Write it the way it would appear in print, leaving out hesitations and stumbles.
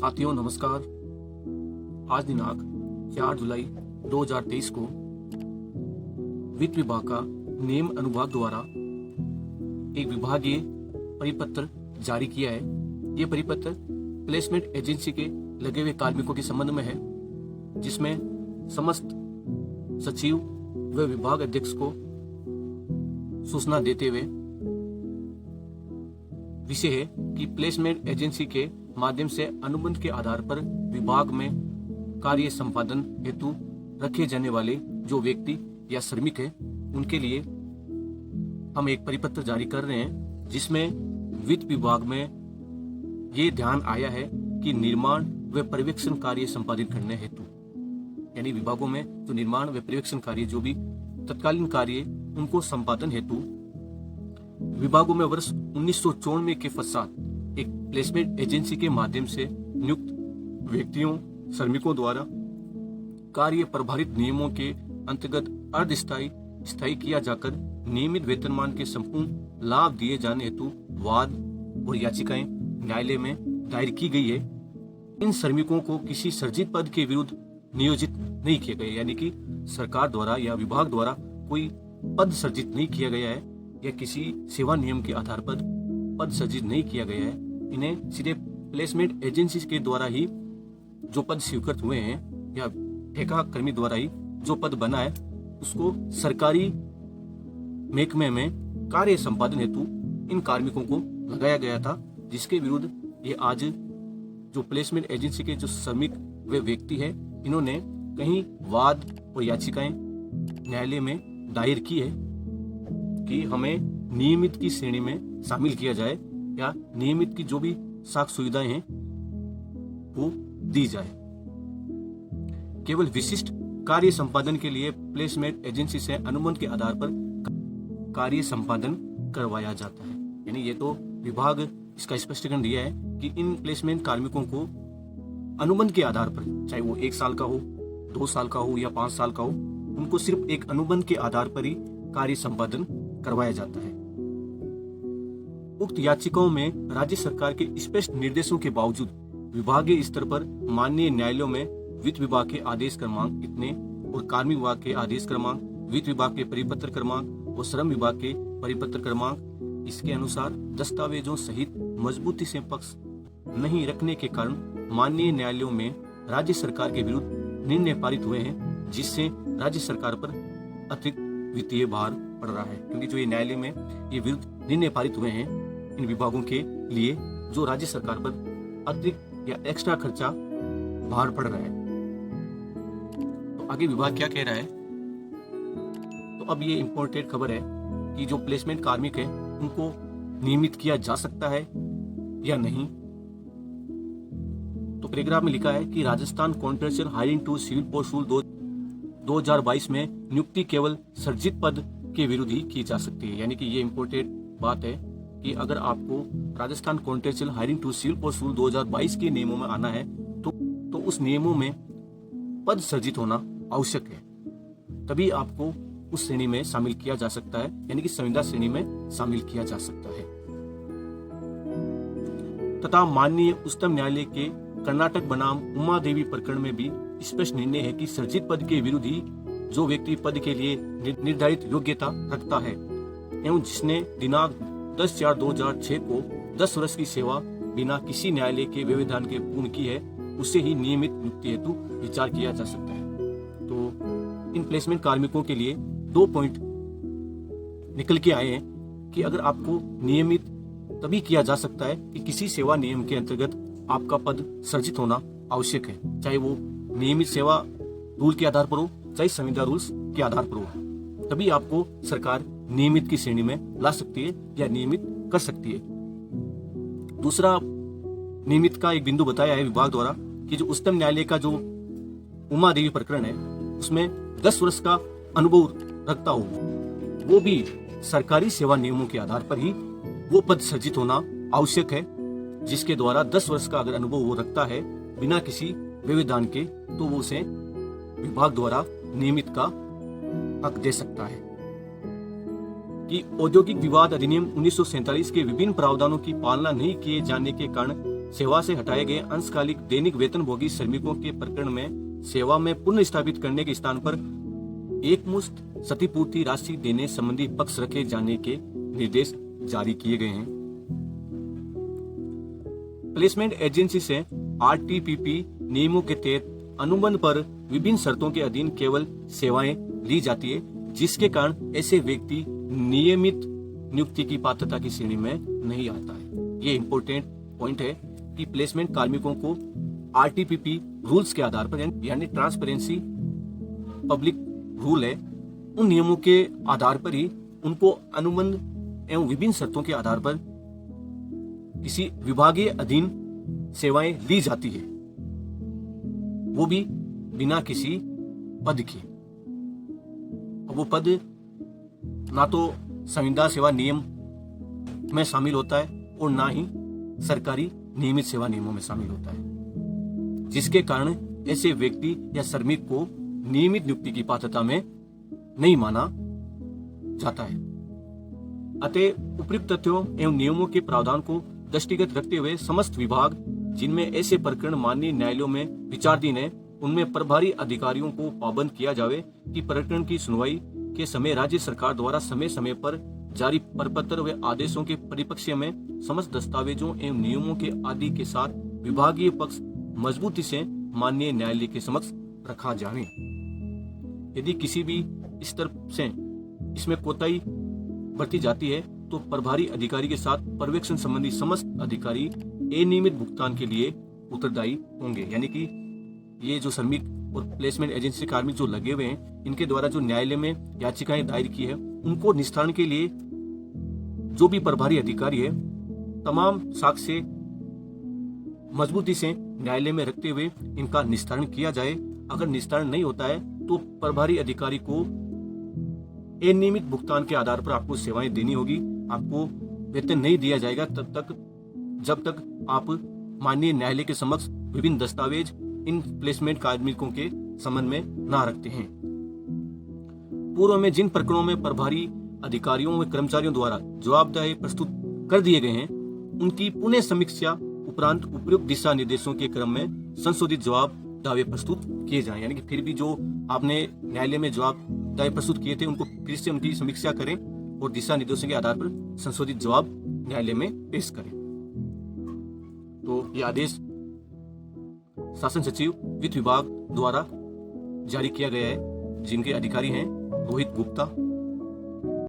साथियों नमस्कार। आज दिनांक 4 जुलाई 2023 को वित्त विभाग का नियम अनुभाग द्वारा एक विभागीय परिपत्र जारी किया है। ये परिपत्र प्लेसमेंट एजेंसी के लगे हुए कार्मिकों के संबंध में है, जिसमें समस्त सचिव व विभाग अध्यक्ष को सूचना देते हुए विषय है कि प्लेसमेंट एजेंसी के माध्यम से अनुबंध के आधार पर विभाग में कार्य संपादन हेतु रखे जाने वाले जो व्यक्ति या श्रमिक है, उनके लिए हम एक परिपत्र जारी कर रहे हैं, जिसमें वित्त विभाग में ये ध्यान आया है कि निर्माण व पर्यवेक्षण कार्य संपादित करने हेतु, यानी विभागों में जो निर्माण व पर्यवेक्षण कार्य जो भी तत्कालीन कार्य उनको संपादन हेतु विभागों में वर्ष 1994 के पश्चात एक प्लेसमेंट एजेंसी के माध्यम से नियुक्त व्यक्तियों श्रमिकों द्वारा कार्य प्रभारित नियमों के अंतर्गत अर्धस्थायी स्थायी किया जाकर नियमित वेतनमान के संपूर्ण लाभ दिए जाने हेतु वाद और याचिकाएं न्यायालय में दायर की गई है। इन श्रमिकों को किसी सर्जित पद के विरुद्ध नियोजित नहीं किया गया, यानी कि सरकार द्वारा या विभाग द्वारा कोई पद सर्जित नहीं किया गया है या किसी सेवा नियम के आधार पर पद सर्जित नहीं किया गया है। इन्हें सीधे प्लेसमेंट एजेंसी के द्वारा ही जो पद स्वीकृत हुए हैं या ठेका कर्मी द्वारा ही जो पद बना है उसको सरकारी महकमे में कार्य संपादन हेतु इन कार्मिकों को लगाया गया था, जिसके विरुद्ध ये आज जो प्लेसमेंट एजेंसी के जो श्रमिक वे व्यक्ति है, इन्होंने कहीं वाद और याचिकाएं न्यायालय में दायर की है कि हमें नियमित की श्रेणी में शामिल किया जाए या नियमित की जो भी साख सुविधाएं हैं वो दी जाए। केवल विशिष्ट कार्य संपादन के लिए प्लेसमेंट एजेंसी से अनुबंध के आधार पर कार्य संपादन करवाया जाता है। यानी ये तो विभाग इसका स्पष्टीकरण दिया है कि इन प्लेसमेंट कार्मिकों को अनुबंध के आधार पर, चाहे वो 1 साल का हो, 2 साल का हो या 5 साल का हो, उनको सिर्फ एक अनुबंध के आधार पर ही कार्य संपादन करवाया जाता है। उक्त याचिकाओं में राज्य सरकार के स्पष्ट निर्देशों के बावजूद विभागीय स्तर पर माननीय न्यायालयों में वित्त विभाग के आदेश क्रमांक इतने और कार्मिक विभाग के आदेश क्रमांक, वित्त विभाग के परिपत्र क्रमांक और श्रम विभाग के परिपत्र क्रमांक, इसके अनुसार दस्तावेजों सहित मजबूती से पक्ष नहीं रखने के कारण माननीय न्यायालयों में राज्य सरकार के विरुद्ध निर्णय पारित हुए हैं, जिससे राज्य सरकार पर अतिरिक्त वित्तीय भार पड़ रहा है। क्योंकि जो ये न्यायालय में ये विरुद्ध निर्णय पारित हुए हैं इन विभागों के लिए, जो राज्य सरकार पर अतिरिक्त या एक्स्ट्रा खर्चा भार पड़ रहा है। तो आगे विभाग क्या कह रहा है, तो अब ये इम्पोर्टेंट खबर है कि जो प्लेसमेंट कार्मिक है उनको नियमित किया जा सकता है या नहीं। तो पैराग्राफ में लिखा है कि Rajasthan contractual hiring to civil post rule 2022 में नियुक्ति केवल सर्जित पद के विरुद्ध ही की जा सकती है। यानी कि ये इम्पोर्टेंट बात है कि अगर आपको Rajasthan contractual hiring to civil post rule 2022 के नियमों में आना है तो उस नियमों में पद सर्जित होना आवश्यक है, तभी आपको उस श्रेणी में शामिल किया जा सकता है, यानी कि संविदा श्रेणी में शामिल किया जा सकता है। तथा माननीय उच्चतम न्यायालय के कर्नाटक बनाम उमा देवी प्रकरण में भी स्पष्ट निर्णय है कि सर्जित पद के विरुद्ध ही जो व्यक्ति पद के लिए निर्धारित योग्यता रखता है एवं जिसने दिनांक 10/4/2006 को 10 वर्ष की सेवा बिना किसी न्यायालय के व्यवधान के पूर्ण की है, उसे ही नियमित नियुक्ति हेतु विचार किया जा सकता है। तो इन प्लेसमेंट कार्मिकों के लिए 2 पॉइंट निकल के आए हैं कि अगर आपको नियमित तभी किया जा सकता है कि किसी सेवा नियम के अंतर्गत आपका पद सर्जित होना आवश्यक है, चाहे वो नियमित सेवा रूल के आधार पर हो, चाहे संविदा रूल्स के आधार पर हो, तभी आपको सरकार नियमित की श्रेणी में ला सकती है या नियमित कर सकती है। दूसरा नियमित का एक बिंदु बताया है विभाग द्वारा कि जो उच्चतम न्यायालय का जो उमा देवी प्रकरण है उसमें 10 वर्ष का अनुभव रखता हो, वो भी सरकारी सेवा नियमों के आधार पर ही वो पद सर्जित होना आवश्यक है, जिसके द्वारा 10 वर्ष का अगर अनुभव वो रखता है बिना किसी व्यवधान के, तो वो उसे विभाग द्वारा नियमित का हक दे सकता है। कि औद्योगिक विवाद अधिनियम 1947 के विभिन्न प्रावधानों की पालना नहीं किए जाने के कारण सेवा से हटाए गए अंशकालिक दैनिक वेतनभोगी श्रमिकों के प्रकरण में सेवा में पुनः स्थापित करने के स्थान पर एकमुश्त क्षतिपूर्ति राशि देने संबंधी पक्ष रखे जाने के निर्देश जारी किए गए हैं। प्लेसमेंट एजेंसी से आरटीपीपी नियमों के तहत अनुबंध पर विभिन्न शर्तों के अधीन केवल सेवाएं ली जाती है, जिसके कारण ऐसे व्यक्ति नियमित नियुक्ति की पात्रता की श्रेणी में नहीं आता है। ये इंपॉर्टेंट पॉइंट है कि प्लेसमेंट कार्मिकों को आरटीपीपी रूल्स के आधार पर, यानी ट्रांसपेरेंसी पब्लिक रूल है, उन नियमों के आधार पर ही उनको अनुबंध एवं विभिन्न शर्तों के आधार पर किसी विभागीय अधीन सेवाएं ली जाती है, वो भी बिना किसी पद के। वो पद ना तो संविदा सेवा नियम में शामिल होता है और ना ही सरकारी नियमित सेवा नियमों में शामिल होता है, जिसके कारण ऐसे व्यक्ति या श्रमिक को नियमित नियुक्ति की पात्रता में नहीं माना जाता है। अतः उपयुक्त तथ्यों एवं नियमों के प्रावधान को दृष्टिगत रखते हुए समस्त विभाग जिनमें ऐसे प्रकरण माननीय न्यायालयों में विचाराधीन है, उनमें प्रभारी अधिकारियों को पाबंद किया जावे कि प्रकरण की सुनवाई के समय राज्य सरकार द्वारा समय समय पर जारी प्रपत्र व आदेशों के परिप्रेक्ष्य में समस्त दस्तावेजों एवं नियमों के आदि के साथ विभागीय पक्ष मजबूती से माननीय न्यायालय के समक्ष रखा जावे। यदि किसी भी स्तर से इसमें कोताही बरती जाती है तो प्रभारी अधिकारी के साथ पर्यवेक्षण संबंधी समस्त अधिकारी अनियमित भुगतान के लिए उत्तरदायी होंगे। यानी कि ये जो श्रमिक और प्लेसमेंट एजेंसी कार्मिक जो लगे हुए हैं, इनके द्वारा जो न्यायालय में याचिकाएं दायर की है, उनको निस्तारण के लिए जो भी प्रभारी अधिकारी है, तमाम साक्ष्य मजबूती से न्यायालय में रखते हुए इनका निस्तारण किया जाए। अगर निस्तारण नहीं होता है तो प्रभारी अधिकारी को अनियमित भुगतान के आधार पर आपको सेवाएं देनी होगी। आपको वेतन नहीं दिया जाएगा तब तक जब तक आप माननीय न्यायालय के समक्ष विभिन्न दस्तावेज इन प्लेसमेंट कार्मिकों के संबंध में ना रखते हैं। पूर्व में जिन प्रकरणों में प्रभारी अधिकारियों व कर्मचारियों द्वारा जवाबदेही प्रस्तुत कर दिए गए हैं, उनकी पुनः समीक्षा उपरांत उपयुक्त दिशा निर्देशों के क्रम में संशोधित जवाब दावे प्रस्तुत किए जाएं। यानी कि फिर भी जो आपने न्यायालय में जवाब दावे प्रस्तुत किए थे, उनको फिर से उनकी समीक्षा करें और दिशा निर्देशों के आधार पर संशोधित जवाब न्यायालय में पेश करें। तो ये आदेश शासन सचिव वित्त विभाग द्वारा जारी किया गया है, जिनके अधिकारी हैं रोहित गुप्ता।